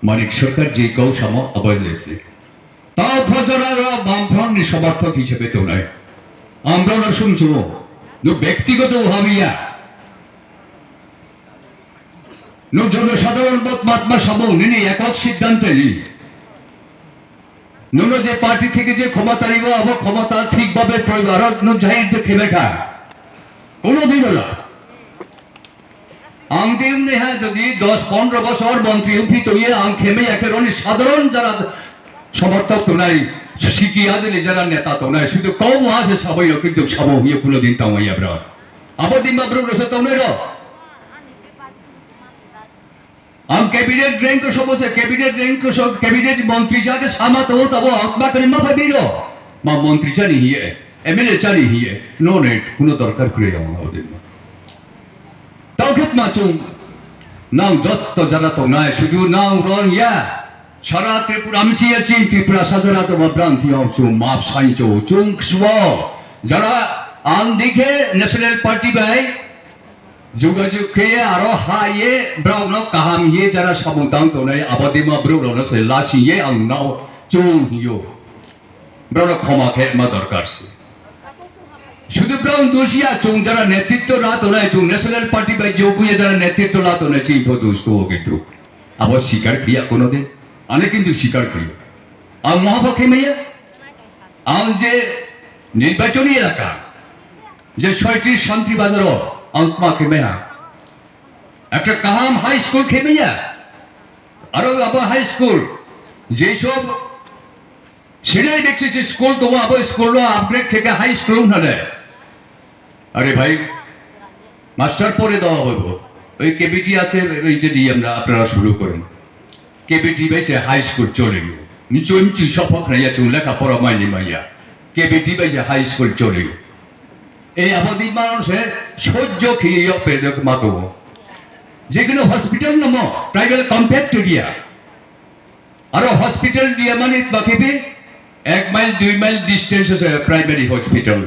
মানিক সরকার যে কেউ আবাজ দিয়েছে তাও প্রজারা বামফ্রন্ট সমর্থক হিসেবে তো নয় আমরা না শুনছো ব্যক্তিগত ভাবিয়া জনসাধারণ মহাত্মা সামং নিনি একক সিদ্ধান্তে নি যে পার্টি থেকে যে ক্ষমতা নিব আবার ক্ষমতা ঠিকভাবে জাহির দেখে লেখা কোনদিন না আংদিম নেহা যদি 10-15 বছর মন্ত্রী উঠিত হয়ে আং খেমে একের সাধারণ যারা সমর্থক তো নাই শিখিয়া দিলে যারা নেতা তো নাই শুধু কম আছে সবাই কিন্তু সব হইয়ে কোনোদিন তামাই আমরা আবার দিন বাবর রসে তো নেই আম ক্যাবিনেট র্যাঙ্ক সমস্যা ক্যাবিনেট র্যাঙ্ক ক্যাবিনেট মন্ত্রী যাকে সামাত हो तब आत्मा করে মাফা দিলো মা মন্ত্রী জানি হিয়ে এমএলএ জানি হিয়ে নো নেট কোনো দরকার করে যাও না ওদের তাও ক্ষেত মাচুম নাও যত যারা তো নাই শুধু নাও রন ইয়া সারা ত্রিপুরা আমসি আছি ত্রিপুরা সাধারণ তো ভ্রান্তি অংশ মাপ সাইচো চুং স্ব যারা আন দিকে ন্যাশনাল পার্টি ভাই যোগাযোগ খেয়ে আরো হাইয়ে ব্রাউন কাহাম ইয়ে যারা সমতাং তো নাই আবাদিমা ব্রাউন সে লাসিয়ে আং নাও চুং হিও ব্রাউন ক্ষমা খেয়ে মা দরকার শুধু ব্রাউন দোষিয়া চুং যারা নেতৃত্ব রাত নাই চুং ন্যাশনাল পার্টি ভাই যোগুয়ে যারা নেতৃত্ব রাত নাই চিন্তা দোষ তো কিন্তু আবার স্বীকার ক্রিয়া কোনোদিন অনেক কিন্তু স্বীকার করি আর মহাপক্ষে মেয়ে আম যে নির্বাচনী এলাকা যে 6টি শান্তি বাজার আত্মা খেমেয়া একটা কাহাম হাই স্কুল খেমেয়া আরো আবার হাই স্কুল যেসব ছেড়ে দেখছি স্কুল তো আবার স্কুল আপগ্রেড থেকে হাই স্কুল না দেয় আরে ভাই মাস্টার পরে দেওয়া হইব ওই কেবিটি আছে ওইটা দিয়ে আমরা আপনারা শুরু করেন কেবিটি বেছে হাই স্কুল চলে গেল নিচি শপথ নাইয়া চুন লেখাপড়া মাইনি মাইয়া কেবিটি বেছে হাই স্কুল চলে গেল এই আবাদি মানুষের সহ্য খেয়ে পেদক মাতব যেগুলো হসপিটাল নাম প্রাইভেট কম্প্যাক্ট এরিয়া আরো হসপিটাল দিয়ে মানে বাকিবে 1 মাইল 2 মাইল ডিস্টেন্স আছে প্রাইমারি হসপিটাল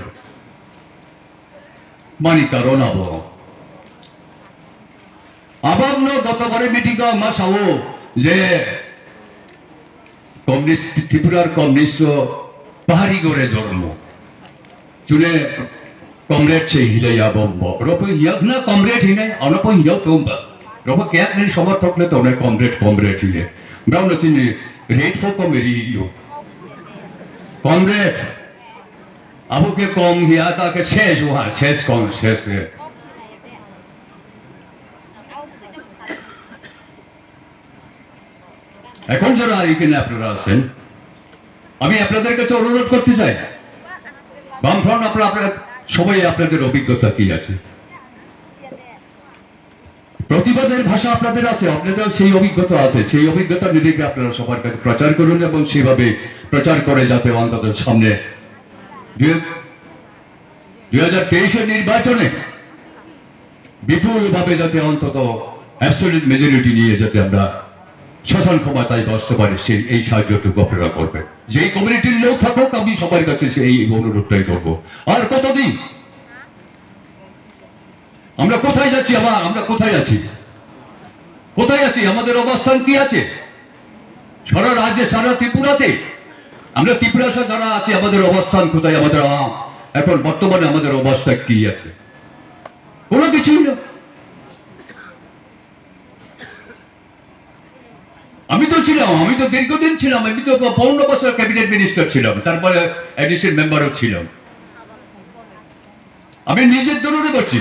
মানি কারণ আবার গতবারে মিটিং আমার সাবো যে কমিউনিস্ট ত্রিপুরার কমিউনিস্ট পাহাড়ি গড়ে জন্ম চুনে কমরেড সে হিলাইয়া বম্ব রপ ইয়াক না কমরেড হিনে অনপ হিয়াও তো রপ ক্যাক নেই সমর্থক নে তো না কমরেড হিলে ব্রাউন চিনি রেড ফো কমেরি ইও কমরেড আবুকে কম হিয়া তাকে শেষ ওহা শেষ কম শেষ এখন যারা এখানে আপনারা আছেন আমি আপনাদের কাছে অনুরোধ করতে চাই বামফ্রন্ট আপনারা সবাই আপনাদের অভিজ্ঞতা কি আছে প্রতিবাদের ভাষা আপনাদের আছে আপনাদের সেই অভিজ্ঞতা আছে সেই অভিজ্ঞতা নিজেকে আপনারা সবার কাছে প্রচার করুন এবং সেভাবে প্রচার করে যাতে অন্তত সামনে 2023 নির্বাচনে বিপুলভাবে যাতে অন্তত অ্যাবসলিউট মেজরিটি নিয়ে যাতে আমরা শাসন ক্ষমতায় বসতে পারি সেই এই সাহায্যটুকু আপনারা করবেন যেই কমিউনিটির লোক থাকুক আমি সবার কাছে সেই অনুরোধটাই করবো আর কতদিন আমরা কোথায় যাচ্ছি আমরা কোথায় আছি আমাদের অবস্থান কি আছে সারা রাজ্যে সারা ত্রিপুরাতে আমরা ত্রিপুরা যারা আছি আমাদের অবস্থান কোথায় আমাদের এখন বর্তমানে আমাদের অবস্থা কি আছে কোনো কিছুই না আমি তো দীর্ঘদিন ছিলাম আমি তো 15 বছর ক্যাবিনেট মিনিস্টার ছিলাম তারপরে এডিশন মেম্বারও ছিলাম আমি নিজের দরুনে করছি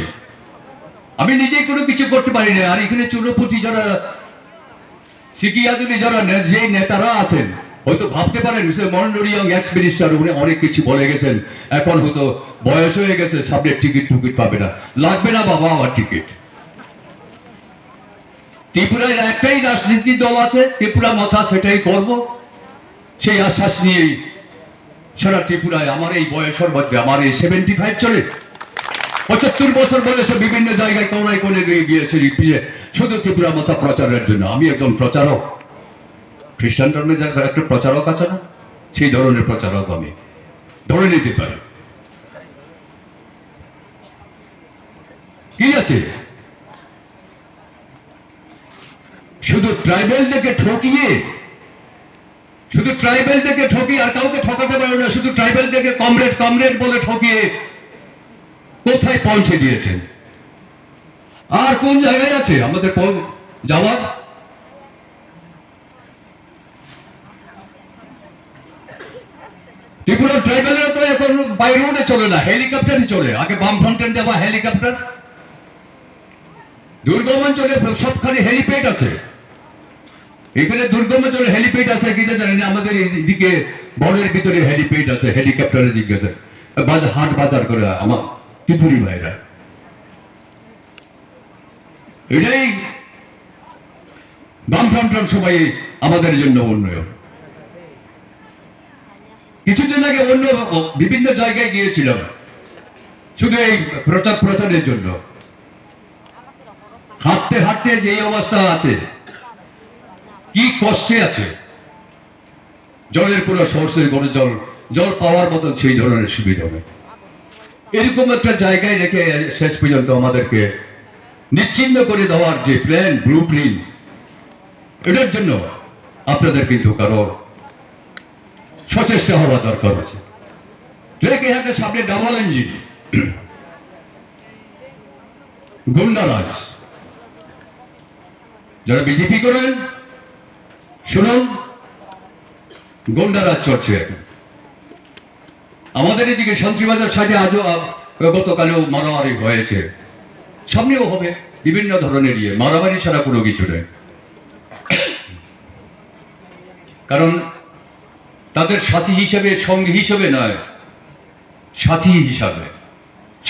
আমি নিজেই কোনো কিছু করতে পারি না আর এখানে চুনোপুটি যারা শিখিয়া দিবি যারা যে নেতারা আছেন হয়তো ভাবতে পারেন মন্ডরি এক্স মিনিস্টার উনি অনেক কিছু বলে গেছেন এখন হয়তো বয়স হয়ে গেছে সামনে টিকিট পাবে না লাগবে না বাবা আমার টিকিট ত্রিপুরায় একটাই রাজনীতি দল আছে ত্রিপুরা মাথা সেটাই করব সেই আশ্বাস নিয়ে সারা ত্রিপুরায় আমার এই বয়সের মধ্যে আমার এই 75 চলে 75 বছর বয়সে বিভিন্ন জায়গায় কোনায় কোনে গিয়েছে শুধু ত্রিপুরা মাথা প্রচারের জন্য আমি একজন প্রচারক খ্রিস্টান ধর্মের একটা প্রচারক আছে না সেই ধরনের প্রচারক আমি ধরে নিতে পারি কি আছে শুধু ট্রাইবেলদেরকে ঠকিয়ে আর কাউকে ঠকাতে পারে না, শুধু ট্রাইবেলদেরকে কমরেড কমরেড বলে ঠকিয়ে কোথায় পৌঁছে দিয়েছেন? আর কোন জায়গায় আছে আমাদের যাওয়ার? ত্রিপুরার ট্রাইবেলেরা তো এখন বাই রোডে চলে না, হেলিকপ্টারে চলে। আগে বামফ্রন্টের দেওয়া হেলিকপ্টার, দুর্গম অঞ্চলে সবখানে হেলিপ্যাড আছে। এখানে দুর্গম অঞ্চলে হেলিপ্যাড আছে কিনা জানেন? আমাদের এদিকে বনের ভিতরে হেলিপ্যাড আছে, হেলিকপ্টারে জিজ্ঞাসা হাট বাজার করে আমার ত্রিপুরি ভাইরা। এটাই বামফ্রন্টের সবাই আমাদের জন্য উন্নয়ন। কিছুদিন আগে অন্য বিভিন্ন জায়গায় গিয়েছিলাম শুধু এই প্রচারের জন্য। হাঁটতে হাঁটতে যে অবস্থা আছে, কি কষ্টে আছে, জলের পুরো সোর্সে কোনো জল পাওয়ার মতো সেই ধরনের সুবিধা নেই। এরকম একটা জায়গায় রেখে শেষ পর্যন্ত আমাদেরকে নিশ্চিহ্ন করে দেওয়ার যে প্ল্যান, ব্লু প্রিন্ট, এটার জন্য আপনাদের কিন্তু কারো সচেষ্ট হওয়া দরকার আছে। ট্রেক এখানে সামনে ডাবল ইঞ্জিন, গুন্ডারাজ যারা বিজেপি করেন শুনুন, গুন্ডারাজ চলছে এখন। আমাদের এদিকে শান্তিবাজার সাইডে আজও গতকালেও মারামারি হয়েছে, সামনেও হবে। বিভিন্ন ধরনের মারামারি ছাড়া কোনো কিছু নেই। কারণ তাদের সাথী হিসেবে, সঙ্গী হিসেবে নয়, সাথী হিসাবে,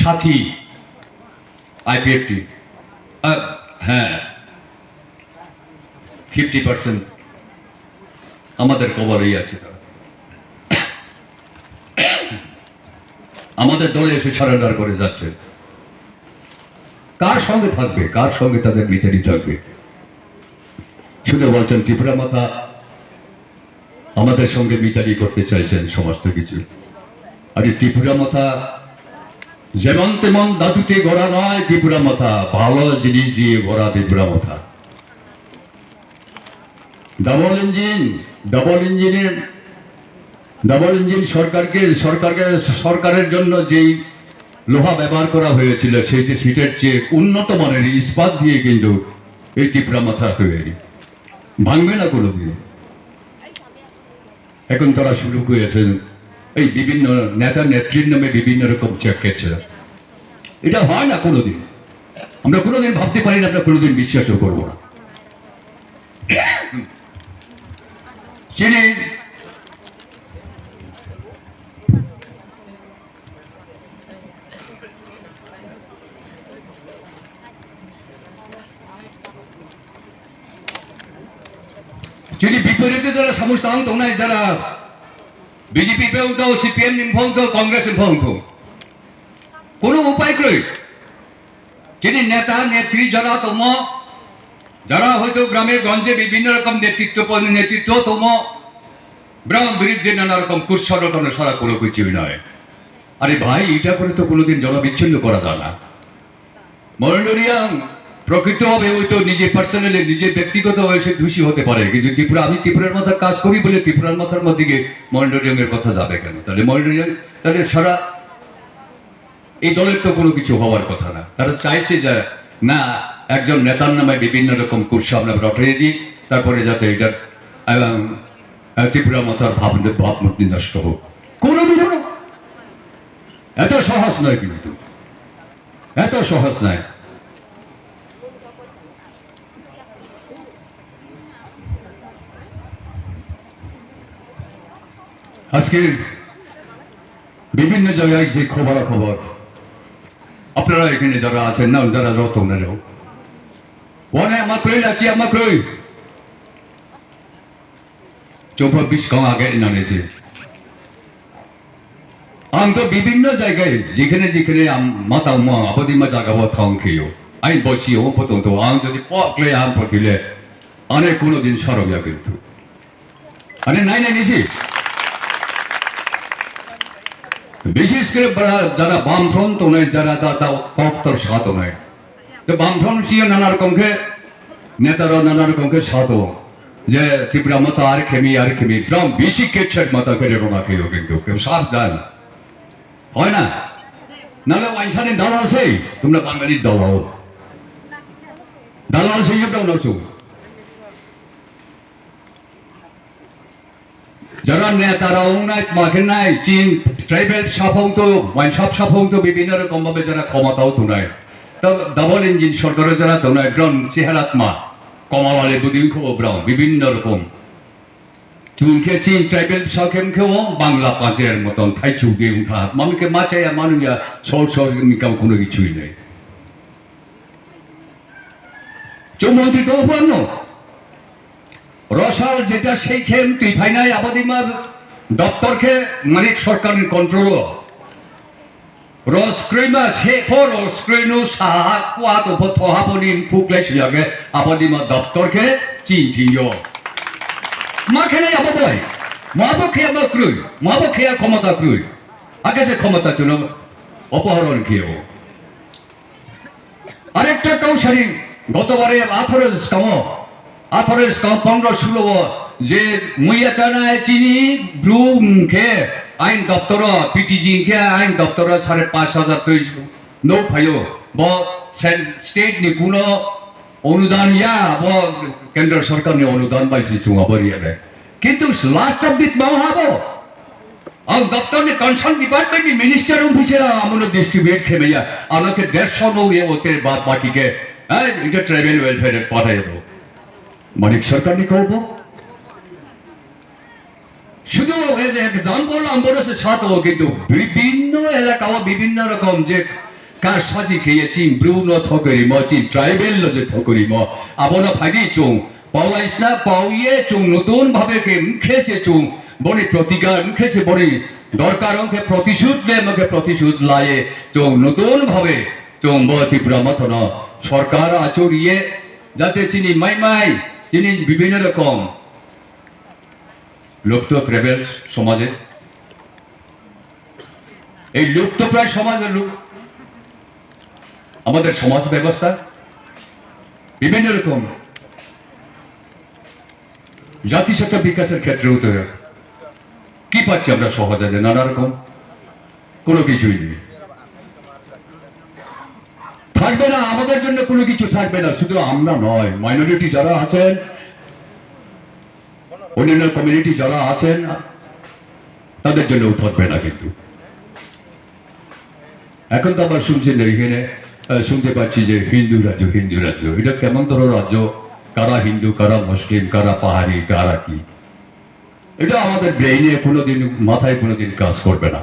সাথী আইপিএফটি, হ্যাঁ 50% আমাদের কবরেই আছে। তারা আমাদের দলে এসে সারেন্ডার করে যাচ্ছে। কার সঙ্গে থাকবে, কার সঙ্গে তাদের মিতালি থাকবে? শুধু বলছেন ত্রিপুরা মাথা আমাদের সঙ্গে মিতালি করতে চাইছেন সমস্ত কিছু। আর ত্রিপুরা মাথা যেমন তেমন দাদুতে গড়া নয়, ত্রিপুরা মাথা ভালো জিনিস দিয়ে গড়া। ত্রিপুরা মাথা ডাবল ইঞ্জিন সরকারের জন্য যেই লোহা ব্যবহার করা হয়েছিল সেটার চেয়ে উন্নত মানের ইস্পাত দিয়ে কিন্তু এই ত্রিপুরা মাথা তৈরি, ভাঙবে না কোনোদিন। এখন তারা শুরু করেছেন এই বিভিন্ন নেতা নেত্রীর নামে বিভিন্ন রকম চেক খেয়েছে। এটা হয় না কোনোদিন, আমরা কোনোদিন ভাবতে পারি না, আমরা কোনোদিন বিশ্বাসও করবো না। যদি বিপরীতে যারা সমস্ত তোমরা যারা বিজেপি পেউতো, সিপিএম নিম্ফংতো, কংগ্রেস নিম্ফংতো, কোনো উপায় কই যদি নেতা নেত্রী যারা হয়তো গ্রামে গঞ্জে বিভিন্ন রকম নেতৃত্ব গ্রাম বিরুদ্ধে নানা রকম কুৎসরটনে সারা কোনো কিছুই নয়। আরে ভাই, এটা করে তো কোনোদিন জনবিচ্ছিন্ন করা যায় না। মরিয়াং প্রকৃতভাবে ওই তো নিজের পার্সোনালি, নিজের ব্যক্তিগত সে দোষী হতে পারে, কিন্তু আমি ত্রিপুরার মাথা কাজ করি বলে ত্রিপুরার মাথার মধ্যে গিয়ে মরিয়াংয়ের কথা যাবে কেন? তাহলে মরিয়াং, তাহলে সারা এই দলের তো কোনো কিছু হওয়ার কথা না। তারা চাইছে যে না, একজন নেতার নামে বিভিন্ন রকম কুৎসা আমরা রটাইয়ে দিই, তারপরে যাতে এটার ত্রিপুরা মাথার ভাবমূর্তি নষ্ট হোক। কোনোদিনও না, এত সহজ নয়, কিন্তু এত সহজ নয়। আজকে বিভিন্ন জায়গায় যে খবর আপনারা এখানে যারা আছেন না, যারা রতনেরও আমাকে চৌপা বিশ কম আগে নামেছে। আম তো বিভিন্ন জায়গায় যেখানে যেখানে মাতা আপাদিমা জাগাবো থাং খেয়েও আমি বসি ও পর্যন্ত আম যদি পকলে আম পকিলে অনেক কোনোদিন সরবিয়া, কিন্তু মানে নাই নিছি। বিশেষ করে যারা বামফ্রন্ট নয়, যারা কক্তর সাত নয়, তো বামফ্রন্ট নানা রকমকে নেতারা নানা রকমকে সাধো যে ত্রিপুরা মতো আর খেমি ব্রম বেশি কেচ্ছের মতো করে রোনা খেয়েও কিন্তু কেউ সাবধান হয় না, নাহলে ওয়াইনসানের দালাল সেই তোমরা বাঙালির দলাও দালাল সেই সবটাও নচু যারা নেতারাও নাই মাখেন নাই চীন ট্রাইবেল সাফং তো ওয়াইন সব সাফং তো বিভিন্ন রকম ভাবে যারা ক্ষমতাও তো নাই ডাবল ইঞ্জিন সরকারের যারা তো নয় গ্রম চেহারাত্মা কমাওয়ালে বুদিন খেও ব্রাম বিভিন্ন রকম চুনকে চীন ট্রাইবেল সাখেম খেও বাংলা পাঁচের মতন থাই চুগে উঠা মানুষকে মাচাইয়া মানুষা সর মিকাম কোনো কিছুই নেই চৌমন্ত্রী তৌফানো রসাল যেটা সেই খেম তুই ফাইনাই আবাদিমার দপ্তরকে মানিক সরকারের কন্ট্রোল রসক্রিমা সেফর রসক্রিনু সাহা কুয়াত উপর থহাপনিম খুকলে সিয়াগে আবাদিমার দপ্তরকে চিনথিও মাখেনে আবাদই মহাপক্ষে আমার ক্রুই মহাপক্ষে আর ক্ষমতা ক্রুই আগে সে ক্ষমতা চুন অপহরণ খেয়েও আরেকটা কৌশলী গতবারে আথরের স্কাম 15-16 যে মুইয়া চানায় চিনি ব্রু খে আইন দপ্তর পিটিজি খে আইন দপ্তর 5,500 তৈ নৌ ফাইও ব স্টেট নি কোনো অনুদান ইয়া ব কেন্দ্র সরকারনি অনুদান পাইছে চুঙাবরিয়াবে কিন্তু লাস্ট অফ দিস মাও হাবো আর দপ্তরনি কনসার্ন ডিপার্টমেন্টনি মিনিস্টার অফিসে আমরা ডিস্ট্রিবিউট খেমেয়া আমাকে 150 নৌ এ ওতে বাদ বাকিকে এটা ট্রাইবেল ওয়েলফেয়ারের পাঠাই দেবো মানিক সরকার নি করবো শুধু এক্সাম বললাম বলেছে সাথেও কিন্তু বিভিন্ন এলাকা বিভিন্ন রকম যে কার সাজি খেয়েছি ব্রুন থকরি মচি ট্রাইবেল যে থকরি ম আবনা ফাইদি চুং পাওয়াইস না পাওয়ে চুং নতুন ভাবে কে খেয়েছে চুং বনি প্রতিকার খেয়েছে বনি দরকার অঙ্কে প্রতিশোধ লে আমাকে প্রতিশোধ লায়ে চুং নতুন ভাবে চুং ত্রিপুরা মতন সরকার আচরিয়ে যাতে চিনি মাই চিনি বিভিন্ন রকম লুপ্ত ট্রাইবেল সমাজে এই লুপ্ত প্রায় সমাজের লোক আমাদের সমাজ ব্যবস্থা বিভিন্ন রকম জাতিসত্তা বিকাশের ক্ষেত্রে হতে হয় কি পাচ্ছি আমরা সহজে নানা রকম কোনো কিছুই নেই থাকবে না আমাদের জন্য কোনো কিছু থাকবে না শুধু আমরা নয় মাইনরিটি যারা আছেন অন্যান্য কমিউনিটি যারা আছেন তাদের জন্য থাকবে না কিন্তু এখন তো আবার শুনছেন এখানে শুনতে পাচ্ছি যে হিন্দু রাজ্য এটা কেমন ধরনের রাজ্য কারা হিন্দু কারা মুসলিম কারা পাহাড়ি কারা কি এটা আমাদের ব্রেইনে কোনোদিন মাথায় কোনোদিন কাজ করবে না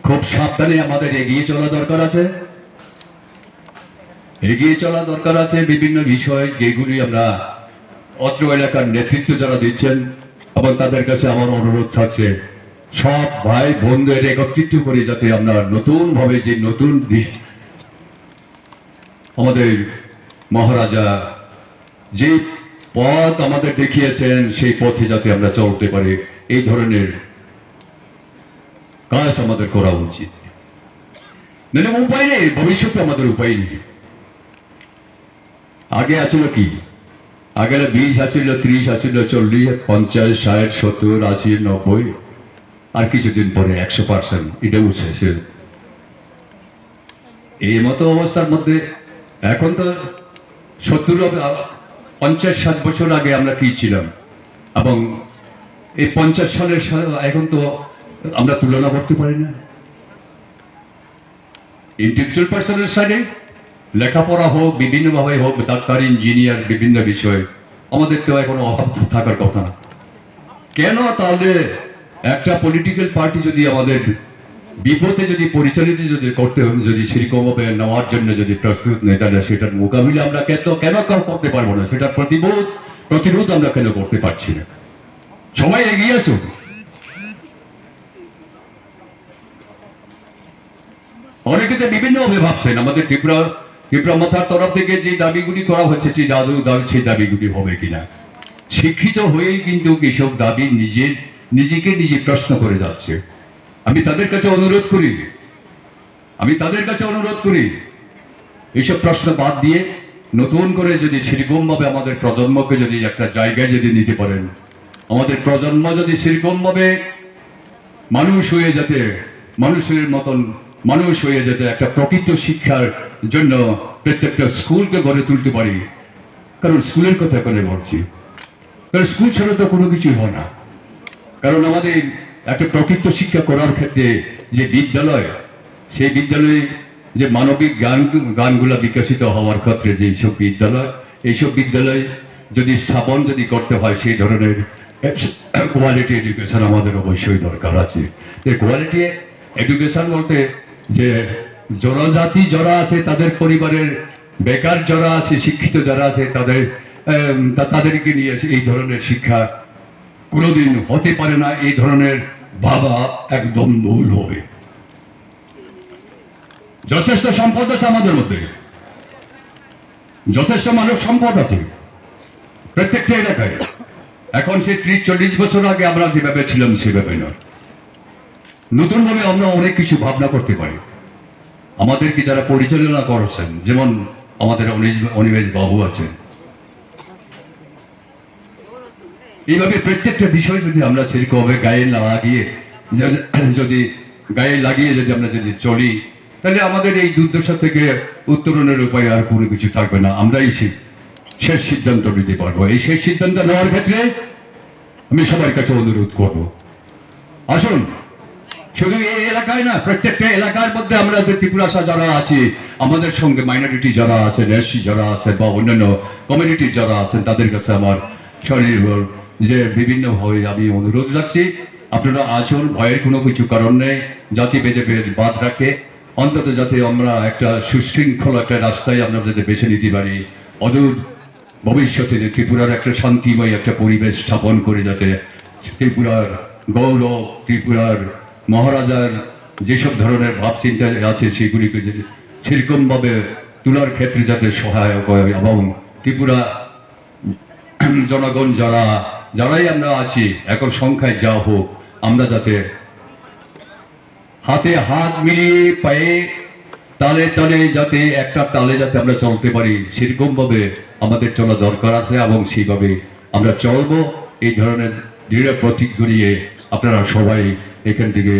খুব সাবধানে আমাদের এগিয়ে চলা দরকার আছে বিভিন্ন বিষয় যেগুলি আমরা অত্র এলাকার নেতৃত্ব যারা দিচ্ছেন এবং তাদের কাছে আমার অনুরোধ থাকছে সব ভাই বোনদের একত্রিত করে যাতে আমরা নতুন ভাবে যে নতুন আমাদের মহারাজা যে পথ আমাদের দেখিয়েছেন সেই পথে যাতে আমরা চলতে পারি এই ধরনের কাজ আমাদের করা উচিত নাহলে উপায় নেই ভবিষ্যতে আমাদের উপায় নেই আগে আছিল কি আগে 20 আছিল 30 আছিল 40 50 60 70 80 90 আর কিছুদিন পরে 100% এটা উঠছে এই মতো অবস্থার মধ্যে এখন তো 50-60 বছর আগে আমরা কি ছিলাম এবং এই 50 সালের এখন তো আমরা তুলনা করতে পারি না ইন্টেলেকচুয়াল পার্সনের সাইডে লেখাপড়া হোক বিভিন্নভাবে হোক ডাক্তার ইঞ্জিনিয়ার বিভিন্ন বিষয় আমাদের তো এখন অভাব থাকার কথা না কেন তাহলে একটা পলিটিক্যাল পার্টি যদি আমাদের বিপদে যদি পরিচালিত যদি করতে যদি সেরকমভাবে নেওয়ার জন্য যদি প্রস্তুত নেই তাহলে সেটার মোকাবিলা আমরা কেন করতে পারবো না সেটার প্রতিরোধ আমরা কেন করতে পারছি না সবাই এগিয়ে আসুন অনেকে তো বিভিন্নভাবে ভাবছেন আমাদের ত্রিপুরা মাথার তরফ থেকে যে দাবিগুলি করা হচ্ছে সেই দাবিগুলি হবে কিনা শিক্ষিত হয়েই কিন্তু এসব দাবি নিজেকে নিজে প্রশ্ন করে যাচ্ছে আমি তাদের কাছে অনুরোধ করি এইসব প্রশ্ন বাদ দিয়ে নতুন করে যদি সেরকমভাবে আমাদের প্রজন্মকে যদি একটা জায়গায় যদি নিতে পারেন, আমাদের প্রজন্ম যদি সেরকমভাবে মানুষ হয়ে যেতে, মানুষের মতন মানুষ হয়ে যেতে একটা প্রকৃত শিক্ষার জন্য প্রত্যেকটা স্কুলকে গড়ে তুলতে পারি। কারণ স্কুলের কথা করে বলছি, কারণ স্কুল ছাড়া তো কোনো কিছুই হয় না। কারণ আমাদের একটা প্রকৃত শিক্ষা করার ক্ষেত্রে যে বিদ্যালয়, সেই বিদ্যালয়ে যে মানবিক গানগুলা বিকশিত হওয়ার ক্ষেত্রে যে এইসব বিদ্যালয়, এইসব বিদ্যালয় যদি স্থাপন যদি করতে হয়, সেই ধরনের কোয়ালিটি এডুকেশন আমাদের অবশ্যই দরকার আছে। কোয়ালিটি এডুকেশন বলতে যে জনজাতি যারা আছে, তাদের পরিবারের বেকার যারা আছে, শিক্ষিত যারা আছে, তাদেরকে নিয়ে এই ধরনের শিক্ষা কোনোদিন হতে পারে না। এই ধরনের ভাবা একদম ভুল হবে। যথেষ্ট সম্পদ আছে আমাদের মধ্যে, যথেষ্ট মানব সম্পদ আছে প্রত্যেকটা এলাকায়। এখন সেই 30-40 বছর আগে আমরা যেভাবে ছিলাম সেভাবে নয়। নতুনভাবে আমরা অনেক কিছু ভাবনা করতে পারি। আমাদেরকে যারা পরিচালনা করছেন, যেমন আমাদের অনিমেষ বাবু আছেন, এইভাবে প্রত্যেকটা বিষয় যদি আমরা সেরকমভাবে গায়ে লাগিয়ে যদি আমরা যদি চলি, তাহলে আমাদের এই দুর্দশা থেকে উত্তরণের উপায় আর কোনো কিছু থাকবে না। আমরাই শেষ সিদ্ধান্ত নিতে পারবো। এই শেষ সিদ্ধান্ত নেওয়ার ক্ষেত্রে আমি সবার কাছে অনুরোধ করব, আসুন শুধু এই এলাকায় না, প্রত্যেকটা এলাকার মধ্যে আমরা যে ত্রিপুরাসা যারা আছি, আমাদের সঙ্গে মাইনরিটি যারা আছেন, এসসি যারা আছেন বা অন্যান্য কমিউনিটির যারা আছেন, তাদের কাছে আমার স্বনির্ভর যে বিভিন্নভাবে আমি অনুরোধ রাখছি, আপনারা আসুন। ভয়ের কোনো কিছু কারণ নেই। জাতি ভেদে বাদ রাখে অন্তত যাতে আমরা একটা সুশৃঙ্খল একটা রাস্তায় আমরা যাতে বেছে নিতে পারি, অদূর ভবিষ্যতে ত্রিপুরার একটা শান্তিময় একটা পরিবেশ স্থাপন করে যাতে ত্রিপুরার গৌরব, ত্রিপুরার মহারাজার যেসব ধরনের ভাবচিন্তা আছে সেগুলিকে যদি সেরকমভাবে তোলার ক্ষেত্রে যাতে সহায়ক হয়, এবং ত্রিপুরা জনগণ যারাই আমরা আছি, এখন সংখ্যায় যা হোক, আমরা যাতে হাতে হাত মিলিয়ে পায়ে তালে তালে যাতে একটা তালে যাতে আমরা চলতে পারি, সেরকমভাবে আমাদের চলা দরকার আছে এবং সেইভাবে আমরা চলবো। এই ধরনের দৃঢ় প্রতিজ্ঞা নিয়ে আপনারা সবাই এখান থেকে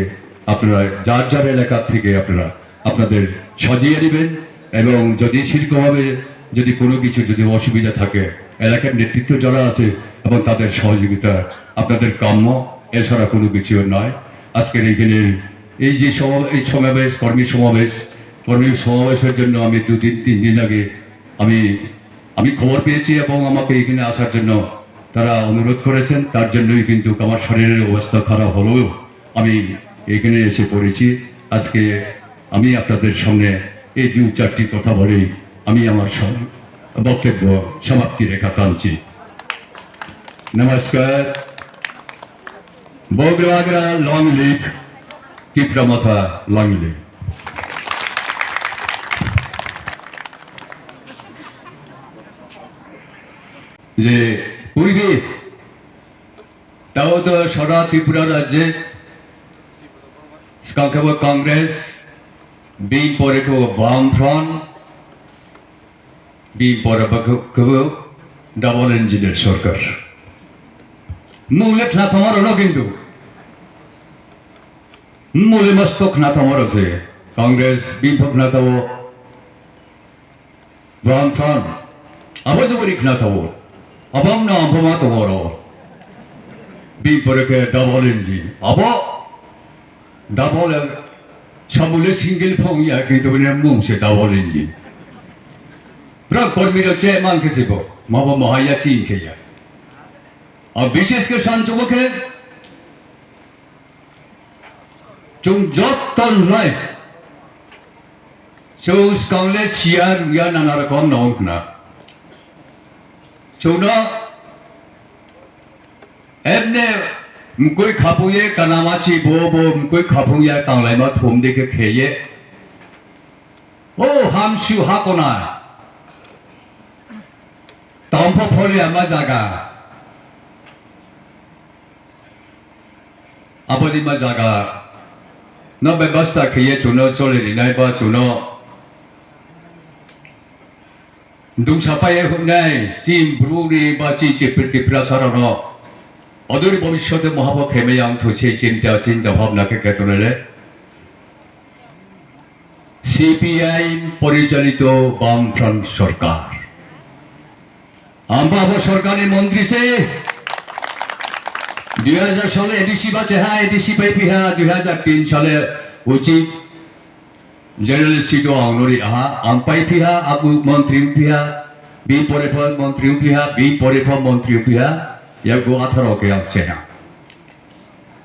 আপনারা যার যার এলাকা থেকে আপনারা আপনাদের সাজিয়ে নেবেন, এবং যদি সেরকমভাবে যদি কোনো কিছু যদি অসুবিধা থাকে, এলাকার নেতৃত্ব যারা আছে এবং তাদের সহযোগিতা আপনাদের কাম্য, এছাড়া কোনো কিছু নয়। আজকের এইখানে এই যে সমাবেশ, কর্মী সমাবেশের জন্য আমি 2-3 দিন আগে আমি খবর পেয়েছি এবং আমাকে এখানে আসার জন্য তারা অনুরোধ করেছেন। তার জন্যই কিন্তু আমার শরীরের অবস্থা খারাপ হলেও আমি এখানে এসে পড়েছি। আজকে আমি আপনাদের সামনে এই 2-4টি কথা বলেই আমি আমার বক্তব্য সমাপ্তি রেখা টানছি। নমস্কার। বগ্রাগরা লং লিভ, ত্রিপুরা মাথা লং লিভ। যে পরিবেশ, তাও তো সারা ত্রিপুরা রাজ্যে কংগ্রেস, বিং পরে বামফ্রন্ট, বিং পরে ডাবল ইঞ্জিনের সরকার। মূলে না তোমার হলো, কিন্তু মূলে মস্তক না তোমার আছে কংগ্রেস, বিপক্ষ না থাকো বামফ্রন্ট, আবাজবরিক না থাকো অবাম না অবমা তোমার বিপরীতে ডাবল ইঞ্জিন আব ডাবল সামলে সিঙ্গেল ফংয়া কিন্তু মুংসে ডাবল ইঞ্জিন প্রাক কর্মীরা চেয়ে মানকে শিব মাবা মহাইয়া চিন খেয়া। আর বিশেষ করে শান্তমুখে চুং যতন রায় চৌস কাংলে সিয়ার ইয়া নানা রকম নক না চৌনা এমনে মুকই খাপুয়ে কানামাছি বো মুকই খাপুয়া কাংলাই মা থম দেখে খেয়ে ও হামসু হাকোনা তম্ফ ফলে আমার জায়গা আবদিমা জায়গা ন ব্যবস্থা খেয়ে চুনো চলে নিনাই বা চুনো Dung sapai hunai sim bruri baci seperti prasarana. Adur bhobishyote মহাপক হেমে আংথ সেই চিন্তা ভাবনাকে কেতনে সিপিআইএম পরিচালিত বামফ্রন্ট সরকার আম্বাব সরকারের মন্ত্রী সে 2000 সালে এডিসি বাচে হ্যাঁ এডিসি পাইপি হ্যাঁ 2003 সালে উচিত জেনারেল সিটো আংনরি আহা আম্পাই পিহা আবু মন্ত্রী পিহা বি পরিফল মন্ত্রী পিহা বি পরিফল মন্ত্রী পিহা ইয়াগো 18 কে আছে না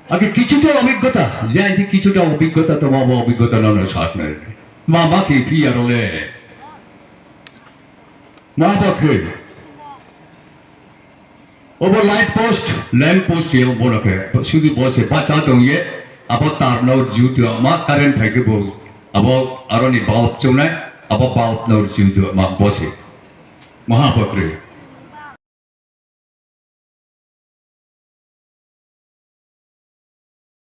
আগে কিছুটা অভিজ্ঞতা যে কিছুটা অভিজ্ঞতা তোমার অভিজ্ঞতা নয় সাথে মামা কি পিয়া রলে মা বাকে over light post lamp post এ বলকে শুধু বসে বাচ্চা দংয়ে আবার তার নর জুতো মা কারেন্ট থাকে বল আবার আরনি বাল্ব চৌনায় আবার বাল্ব নর জুতো মা বসে মহাপত্রে